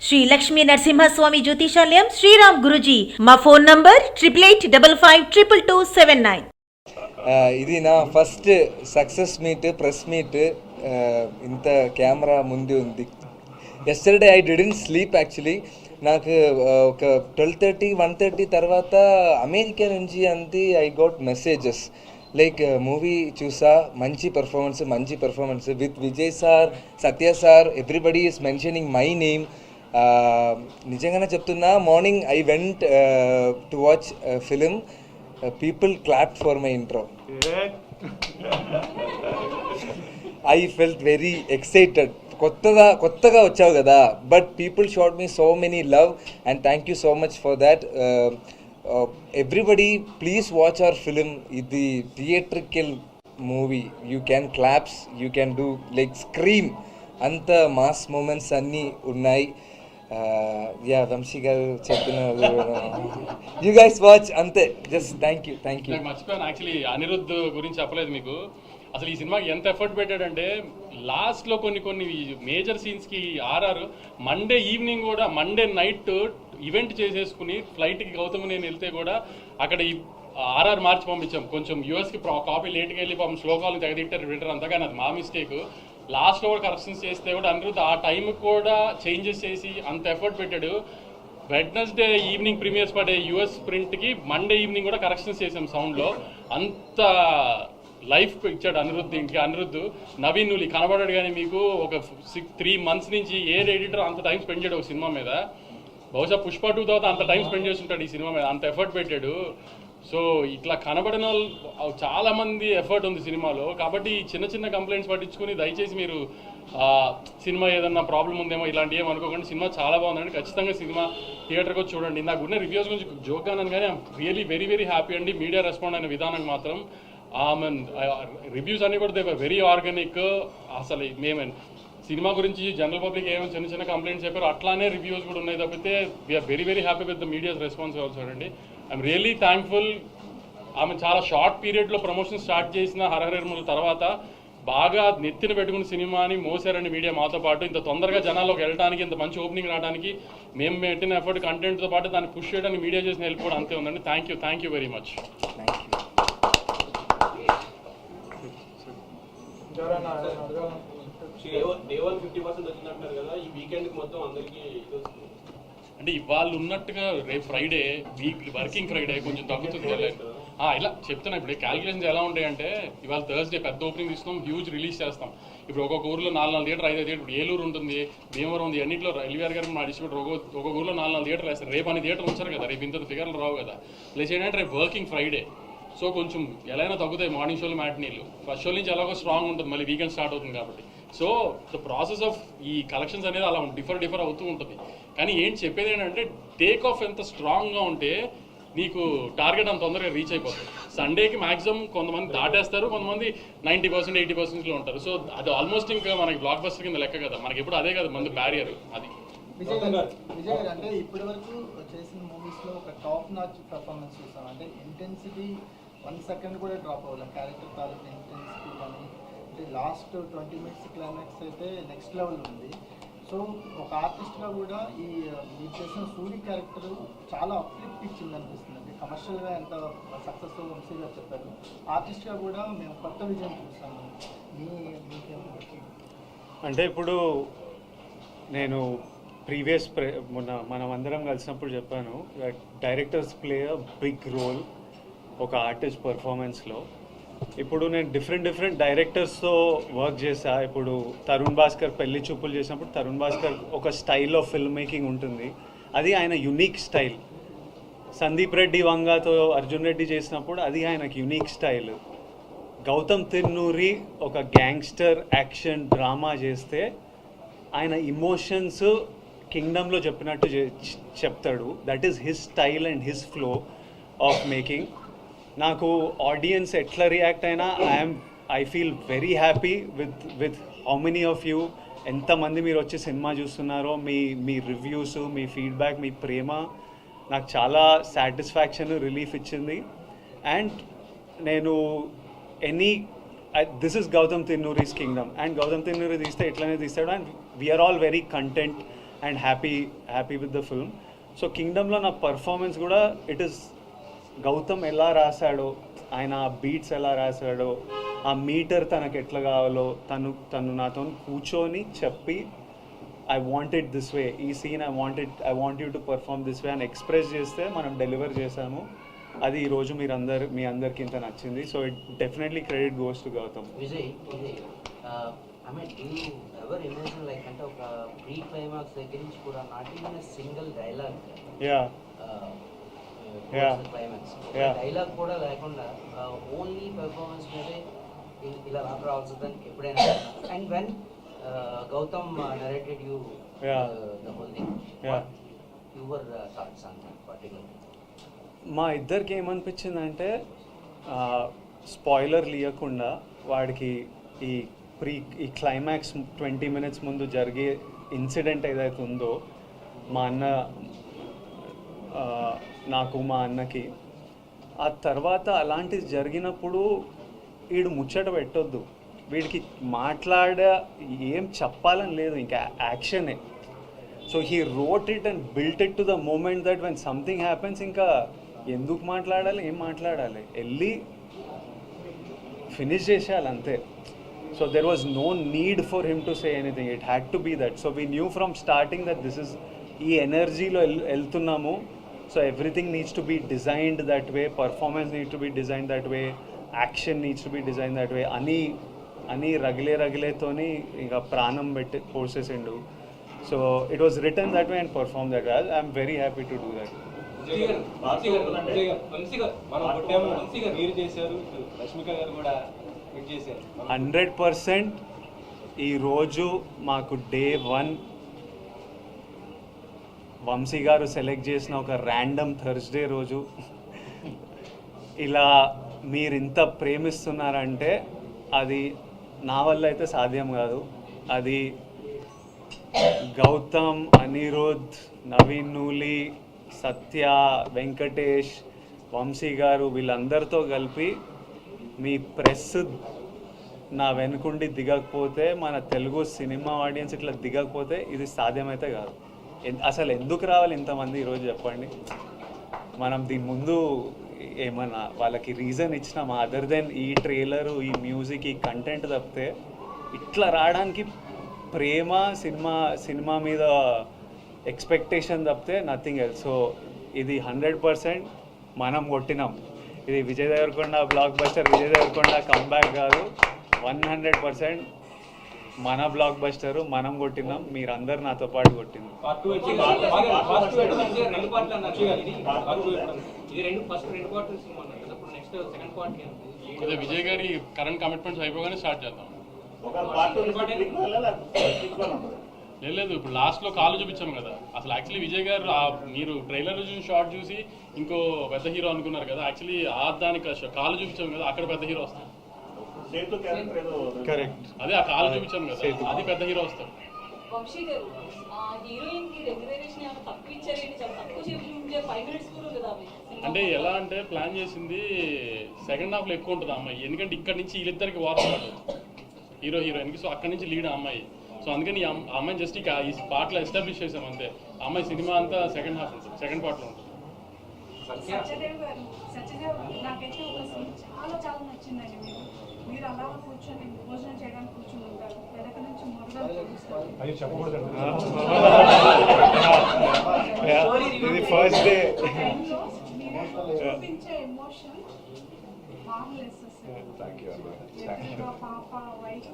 శ్రీ లక్ష్మీ నరసింహస్వామి జ్యోతిషాలయం శ్రీరామ్ గురుజీ. మా phone number 8885522279. ఇది నా first success meet, press meet. ఇంత కెమెరా ముందు ఉంది. Yesterday I didn't sleep actually. నాకు ఒక 12:30, 1:30 తర్వాత అమెరికా నుంచి అంతే I got messages like movie చూసా, మంచి performance with Vijay sir, Satya sir, everybody is mentioning my name. నిజంగానే చెప్తున్నా, morning I went to watch film, people clapped for my intro. I felt very excited. కొత్తగా వచ్చావు కదా, but people showed me so many love and thank you so much for that. Everybody please watch our film. ఇది theatrical movie. You can claps, you can do like scream. అంత mass moments అన్నీ ఉన్నాయి. వంశీ గారు చెప్పిన you guys watch అంతే. Just thank you. మర్చిపోయాను actually, Anirudh గురించి చెప్పలేదు మీకు. అసలు ఈ సినిమాకి ఎంత ఎఫర్ట్ పెట్టాడంటే, లాస్ట్లో కొన్ని మేజర్ సీన్స్కి మండే ఈవినింగ్ కూడా, మండే నైట్ ఈవెంట్ చేసేసుకుని ఫ్లైట్కి గౌతమ్ నేను వెళ్తే కూడా అక్కడ ఈ మార్చి పంపించాం. కొంచెం యూఎస్కి కాపీ లేట్కి వెళ్ళి పాపం శ్లోకాలను తెగదిట్టారు వింటర్ అంతా, కానీ అది మా మిస్టేక్. లాస్ట్లో కూడా కరెక్షన్స్ చేస్తే కూడా అనిరుద్ధ్ ఆ టైంకి కూడా చేంజెస్ చేసి అంత ఎఫర్ట్ పెట్టాడు. వెడ్నెస్డే ఈవినింగ్ ప్రీమియర్స్ పడే యూఎస్ ప్రింట్కి మండే ఈవినింగ్ కూడా కరెక్షన్స్ చేసాం సౌండ్లో. అంత లైఫ్ ఇచ్చాడు అనిరుద్ధ్. ఇంటికి అనిరుద్ధ్ నవీన్ నులి కనబడాడు, కానీ మీకు ఒక 3 months నుంచి ఏ ఎడిటర్ అంత టైం స్పెండ్ చేయడు ఒక సినిమా మీద. బహుశా పుష్ప 2 తర్వాత అంత టైం స్పెండ్ చేస్తుంటాడు ఈ సినిమా మీద, అంత ఎఫర్ట్ పెట్టాడు. సో ఇట్లా కనబడిన చాలామంది ఎఫర్ట్ ఉంది సినిమాలో. కాబట్టి చిన్న కంప్లైంట్స్ పట్టించుకుని దయచేసి మీరు సినిమా ఏదన్నా ప్రాబ్లం ఉందేమో ఇలాంటి ఏం అనుకోకండి. సినిమా చాలా బాగుందండి. ఖచ్చితంగా సినిమా థియేటర్కి వచ్చి చూడండి. నాకు ఉన్న రివ్యూస్ గురించి జోక్గా అన్నాను, కానీ I'm really very very happy అండి. మీడియా రెస్పాండ్ అయిన విధానం మాత్రం రివ్యూస్ అన్నీ కూడా దే వర్ వెరీ ఆర్గానిక్. అసలు మేము సినిమా గురించి జనరల్ పబ్లిక్ ఏమో చిన్న కంప్లైంట్స్ చెప్పారు, అట్లానే రివ్యూస్ కూడా ఉన్నాయి తప్పితే we're very very happy with the media's response also అండి. I'm really thankful. ఆమె చాలా షార్ట్ పీరియడ్లో ప్రమోషన్ స్టార్ట్ చేసిన హరహరముల తర్వాత బాగా నెత్తిన పెట్టుకున్న సినిమాని మోసారండి మీడియా మాతో పాటు. ఇంత తొందరగా జనాల్లోకి వెళ్ళడానికి, ఇంత మంచి ఓపెనింగ్ రావడానికి మేము పెట్టిన ఎఫర్ట్, కంటెంట్తో పాటు దాన్ని పుష్ చేయడానికి మీడియా చేసిన హెల్ప్ కూడా అంతే ఉందండి. Thank you very much. అంటే ఇవాళ ఉన్నట్టుగా రేపు ఫ్రైడే, వర్కింగ్ ఫ్రైడే, కొంచెం తగ్గుతుంది. ఇలా చెప్తున్నా. ఇప్పుడు క్యాలిక్యులేషన్స్ ఎలా ఉంటాయంటే, ఇవాళ థర్స్డే పెద్ద ఓపెనింగ్ ఇస్తాం, హ్యూజ్ రిలీజ్ చేస్తాం. ఇప్పుడు ఒక్కొక్క ఊర్లో 4 థియేటర్, 5 థియేటర్. ఇప్పుడు ఏలూరు ఉంటుంది, భీమవరం ఉంది, అన్నింటిలో ఎల్వీఆర్ గారు మా డిస్ట్రిబ్యూటర్ ఒక్కొక్క ఊర్లో 4 థియేటర్లు వేస్తారు. రేపు అన్ని థియేటర్లు ఉంచారు కదా, రేపు ఇంత ఫిగర్లు రావు కదా. ప్లస్ ఏంటంటే రేపు వర్కింగ్ ఫ్రైడే, సో కొంచెం ఎలా అయినా తగ్గుతాయి మార్నింగ్ షోలు, మ్యాట్నీలు. ఫస్ట్ షో నుంచి ఎలాగో స్ట్రాంగ్ ఉంటుంది, మళ్ళీ వీకెండ్ స్టార్ట్ అవుతుంది కాబట్టి. సో ద ప్రాసెస్ ఆఫ్ ఈ కలెక్షన్స్ అనేది అలా డిఫర్ అవుతూ ఉంటుంది. కానీ ఏంటి చెప్పేది ఏంటంటే, టేక్ ఆఫ్ ఎంత స్ట్రాంగ్గా ఉంటే నీకు టార్గెట్ అంత తొందరగా రీచ్ అయిపోతుంది. సండేకి మాక్సిమం కొంతమంది దాటేస్తారు, కొంతమంది 90%, 80%లో ఉంటారు. సో అది ఆల్మోస్ట్ ఇంకా మనకి బ్లాక్ బస్టర్ కింద లెక్క కదా, మనకి ఎప్పుడు అదే కదా మంది బ్యారియర్. అది విజయ్ గారు అంటే ఇప్పటి వరకు చేసిన మూవీస్లో ఒక టాప్ నాచ్ పర్ఫార్మెన్స్ చూసాం. అంటే ఇంటెన్సిటీ 1 second కూడా డ్రాప్ అవ్వాలి, క్యారెక్టర్ తాలూకు ఇంటెన్సిటీ కానీ. అంటే లాస్ట్ 20 minutes క్లైమాక్స్ అయితే నెక్స్ట్ లెవెల్ ఉంది. సో ఒక ఆర్టిస్ట్గా కూడా మీరు చేసిన సూరి క్యారెక్టర్ చాలా అప్లిఫ్ట్ ఇచ్చింది అనిపిస్తుంది. అంటే కమర్షియల్గా ఎంత సక్సెస్ఫుల్ వంశీ గారు చెప్పారు, ఆర్టిస్ట్గా కూడా మేము కొత్త విజయం చూస్తాము. అంటే ఇప్పుడు నేను మనం అందరం కలిసినప్పుడు చెప్పాను, directors play a big role ఒక ఆర్టిస్ట్ పర్ఫార్మెన్స్లో. ఇప్పుడు నేను డిఫరెంట్ డైరెక్టర్స్తో వర్క్ చేశా. ఇప్పుడు తరుణ్ భాస్కర్ పెళ్లి చూపులు చేసినప్పుడు తరుణ్ భాస్కర్ ఒక స్టైల్ ఆఫ్ ఫిల్మ్ మేకింగ్ ఉంటుంది, అది ఆయన యునిక్ స్టైల్. సందీప్ రెడ్డి వంగాతో అర్జున్ రెడ్డి చేసినప్పుడు అది ఆయనకు యునిక్ స్టైల్. గౌతమ్ తిన్నూరి ఒక గ్యాంగ్స్టర్ యాక్షన్ డ్రామా చేస్తే ఆయన ఇమోషన్స్ కింగ్డమ్లో చెప్పినట్టు చెప్తాడు. That is his style and his flow of making. నాకు ఆడియన్స్ ఎట్లా రియాక్ట్ అయినా I feel very happy with how many of you, ఎంతమంది మీరు వచ్చి సినిమా చూస్తున్నారో, మీ రివ్యూస్, మీ ఫీడ్బ్యాక్, మీ ప్రేమ నాకు చాలా సాటిస్ఫాక్షన్, రిలీఫ్ ఇచ్చింది. అండ్ నేను this is Gowtam Tinnanuri's Kingdom, and Gowtam Tinnanuri తీస్తే ఎట్లనే తీస్తాడు. And we're all very content and happy with the film. So కింగ్డమ్లో నా పర్ఫార్మెన్స్ కూడా ఇట్ ఈస్ గౌతమ్ ఎలా రాశాడో, ఆయన బీట్స్ ఎలా రాశాడో, ఆ మీటర్ తనకు ఎట్లా కావాలో తను నాతో కూర్చొని చెప్పి I want it this way, ఈ scene I want you to perform this way అని ఎక్స్ప్రెస్ చేస్తే మనం డెలివర్ చేసాము. అది ఈరోజు మీ అందరికి ఇంత నచ్చింది. So it definitely credit goes to Gautam. Vijay, I mean do you ever imagine like అంటే ఒక ప్రీ క్లైమాక్స్ దగ్గర నుంచి కూడా not even single dialogue climax dialogue కూడా లేకుండా ఓన్లీ పెర్ఫార్మెన్స్ మీదే ఇలా రావాల్సి ఎప్పుడైనా? And when Gautam narrated you the whole thing, your thoughts on that particular? మా ఇద్దరికి ఏమనిపించిందంటే స్పాయిలర్ లేకుండా వాడికి ఈ క్లైమాక్స్ 20 minutes ముందు జరిగే ఇన్సిడెంట్ ఏదైతే ఉందో నాకు మా అన్నకి, ఆ తర్వాత అలాంటిది జరిగినప్పుడు వీడు ముచ్చట పెట్టొద్దు, వీడికి ఏం చెప్పాలని లేదు, ఇంకా యాక్షనే. So he wrote it and built it to the moment that when something happens ఇంకా ఎందుకు మాట్లాడాలి, ఏం మాట్లాడాలి, వెళ్ళి ఫినిష్ చేసేయాలి అంతే. So there was no need for him to say anything, it had to be that. So we knew from starting that this is ఈ ఎనర్జీలో వెళ్తున్నాము. So everything needs to be designed that way, performance needs to be design that way, action needs to be design that way అని రగిలేతోని ఇంకా ప్రాణం పెట్టి పోసేసిండు. So it was written that way and perform that way. I'm very happy to do that. 100% ఈరోజు మాకు day 1 Vamsi గారు select చేసిన ఒక ర్యాండమ్ థర్స్డే రోజు ఇలా మీరు ఇంత ప్రేమిస్తున్నారంటే అది నా వల్ల అయితే సాధ్యం కాదు. అది గౌతమ్, అనిరుద్, నవీన్ నూలి, సత్య, వెంకటేష్, వంశీ గారు వీళ్ళందరితో కలిపి మీ ప్రెస్ నా వెనుకుండి దిగకపోతే, మన తెలుగు సినిమా ఆడియన్స్ ఇట్లా దిగకపోతే ఇది సాధ్యమైతే కాదు. అసలు ఎందుకు రావాలి ఇంతమంది ఈరోజు చెప్పండి? మనం దీని ముందు ఏమన్నా వాళ్ళకి రీజన్ ఇచ్చినామా అదర్ దెన్ ఈ ట్రైలరు, ఈ మ్యూజిక్, ఈ కంటెంట్ తప్పితే? ఇట్లా రావడానికి ప్రేమ, సినిమా మీద ఎక్స్పెక్టేషన్ తప్పితే నథింగ్ ఎల్స్. సో ఇది 100% మనం కొట్టినాం. ఇది Vijay Deverakonda blockbuster, Vijay Deverakonda comeback కాదు, 100% మన బ్లాక్ బస్టరు, మనం కొట్టినాం, మీరందరు నాతో పాటు కొట్టినాం. విజయ్ గారి కరెంట్ కమిట్మెంట్స్ అయిపోగానే స్టార్ట్ చేద్దాం. లేదు, ఇప్పుడు లాస్ట్లో కాలు చూపించాం కదా. అసలు యాక్చువల్లీ విజయ్ గారు మీరు ట్రైలర్ చూసి షార్ట్ చూసి ఇంకో పెద్ద హీరో అనుకున్నారు కదా. యాక్చువల్లీ దానికి కాలు చూపించాం కదా, అక్కడ పెద్ద హీరో వస్తాడు. కరెక్ట్, అదే ఆ కాలు చూపించాం కదా, అది పెద్ద హీరో వస్తాడు. వంశీ గారు హీరోయిన్ కి రెమ్యునరేషన్ ఏమైనా తక్కువ ఇచ్చారేంటి? చాలా తక్కువ చెప్పి 5 minutes కూడా కదా. అంటే ఎలా అంటే ప్లాన్ చేసింది సెకండ్ హాఫ్లో ఎక్కువ ఉంటుంది అమ్మాయి, ఎందుకంటే ఇక్కడ నుంచి వీళ్ళిద్దరికి వార్తాడు హీరో హీరోయిన్కి. సో అక్కడి నుంచి లీడ్ అమ్మాయి. సో అందుకని ఈ అమ్మాయిని జస్ట్ ఈ పార్ట్లో ఎస్టాబ్లిష్ చేసాం అంతే. అమ్మాయి సినిమా అంతా సెకండ్ హాఫ్ ఉంటుంది, సెకండ్ పార్ట్లో ఉంటుంది. సత్యదేవ్ నాకైతే ఒక సీన్ చాలా నచ్చిందండి. మీరు అలా కూర్చొని భోజనం చేయడానికి కూర్చొని ఉంటారు, వెనక నుంచి ఇది ఫస్ట్ డే చూపించే ఎమోషన్ మామూలు పాప వైఫ్